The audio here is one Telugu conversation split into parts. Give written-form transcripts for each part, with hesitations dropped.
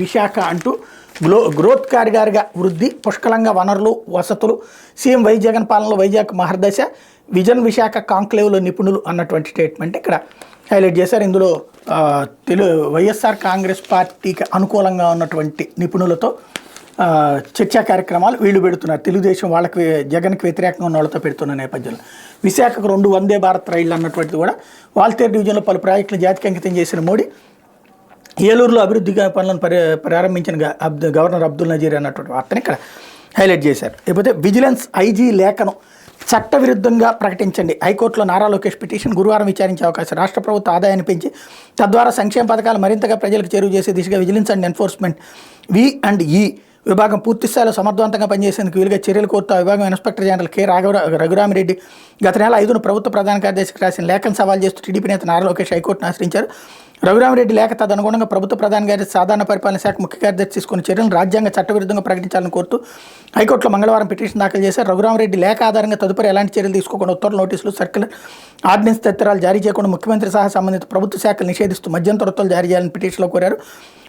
విశాఖ అంటూ గ్రోత్ కారిడార్గా వృద్ధి, పుష్కలంగా వనరులు, వసతులు, సీఎం వై జగన్ పాలనలో వైజాగ్ మహర్దశ, విజన్ విశాఖ కాంక్లేవ్లో నిపుణులు అన్నటువంటి స్టేట్మెంట్ ఇక్కడ హైలైట్ చేశారు. ఇందులో వైఎస్ఆర్ కాంగ్రెస్ పార్టీకి అనుకూలంగా ఉన్నటువంటి నిపుణులతో చర్చా కార్యక్రమాలు వీళ్ళు పెడుతున్నారు. తెలుగుదేశం వాళ్ళకి జగన్కి వ్యతిరేకంగా ఉన్న వాళ్ళతో పెడుతున్న నేపథ్యంలో విశాఖకు 2 వందే భారత్ రైళ్లు అన్నటువంటిది కూడా వాల్తేరు డివిజన్లో పలు ప్రాజెక్టులు జాతికి అంకితం చేసిన మోడీ ఏలూరులో అభివృద్ధి పనులను ప్రారంభించిన గవర్నర్ అబ్దుల్ నజీర్ అన్నటువంటి వార్తని ఇక్కడ హైలైట్ చేశారు. లేకపోతే విజిలెన్స్ ఐజీ లేఖను చట్టవిరుద్ధంగా ప్రకటించండి, హైకోర్టులో నారా లోకేష్ పిటిషన్ గురువారం విచారించే అవకాశం, రాష్ట్ర ప్రభుత్వ ఆదాయాన్ని పెంచి తద్వారా సంక్షేమ పథకాలు మరింతగా ప్రజలకు చేరువ చేసే దిశగా విజిలెన్స్ అండ్ ఎన్ఫోర్స్మెంట్ V&E విభాగం పూర్తిస్థాయిలో సమర్థవంతంగా పనిచేసేందుకు వీలుగా చర్యలు కోరుతూ విభాగం ఇన్స్పెక్టర్ జనరల్ కె రఘురామిరెడ్డి గత నెల 5న ప్రభుత్వ ప్రధాన కార్యదర్శికి రాసిన లేఖను సవాల్ చేస్తూ టీడీపీ నేత నారా లోకేష్ హైకోర్టును ఆశ్రయించారు. రఘురామిరెడ్డి లేఖ తదనుగుణంగా ప్రభుత్వ ప్రధాన కార్యదర్శి సాధారణ పరిపాలన శాఖ ముఖ్య కార్యదర్శి తీసుకున్న చర్యలను రాజ్యాంగ చట్టవిరుద్ధంగా ప్రకటించాలని కోరుతూ హైకోర్టులో మంగళవారం పిటిషన్ దాఖలు చేశారు. రఘురామిరెడ్డి లేఖ ఆధారంగా తదుపరి ఎలాంటి చర్యలు తీసుకోకుండా ఉత్తర్వులు, నోటీసులు, సర్క్యులర్, ఆర్డినెన్స్ తదితరాలు జారీ చేయకుండా ముఖ్యమంత్రి సహా సంబంధిత ప్రభుత్వ శాఖలు నిషేధిస్తూ మధ్యంతర ఉత్తర్వులు జారీ చేయాలని పిటిషన్లో కోరారు.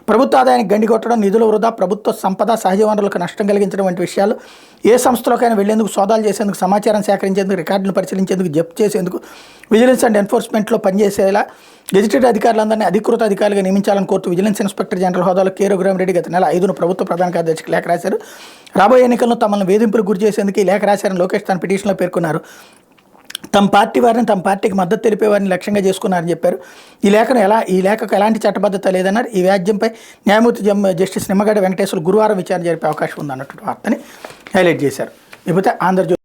ప్రభుత్వ ఆదాయానికి గండి కొట్టడం, నిధుల వృధా, ప్రభుత్వ సంపద, సహజ వనరులకు నష్టం కలిగించడం వంటి విషయాలు ఏ సంస్థలోకైనా వెళ్లేందుకు, సోదాలు చేసేందుకు, సమాచారం సేకరించేందుకు, రికార్డులను పరిశీలించేందుకు, జప్తు చేసేందుకు విజిలెన్స్ అండ్ ఎన్ఫోర్స్మెంట్లో పనిచేసేలా గెజిటెడ్ అధికారులందరినీ అధికృత అధికారులుగా నియమించాలని కోరుతూ విజిలెన్స్ ఇన్స్పెక్టర్ జనరల్ హోదాలో కె రఘురామిరెడ్డి గత నెల 5న ప్రభుత్వ ప్రధాన కార్యదర్శికి లేఖ రాశారు. రాబోయే ఎన్నికలను తమను వేధింపులకు గురి చేసేందుకు ఈ లేఖ రాశారని లోకేష్ తన పిటిషన్లో పేర్కొన్నారు. తమ పార్టీ వారిని, తమ పార్టీకి మద్దతు తెలిపే వారిని లక్ష్యంగా చేసుకున్నారని చెప్పారు. ఈ లేఖకు ఎలాంటి చట్టబద్ధత లేదన్నారు. ఈ వ్యాజ్యంపై న్యాయమూర్తి జస్టిస్ నిమ్మగడ్డ వెంకటేశ్వర గురువారం విచారణ జరిపే అవకాశం ఉందన్నటువంటి వార్తని హైలైట్ చేశారు. లేకపోతే ఆంధ్రజ్యోతి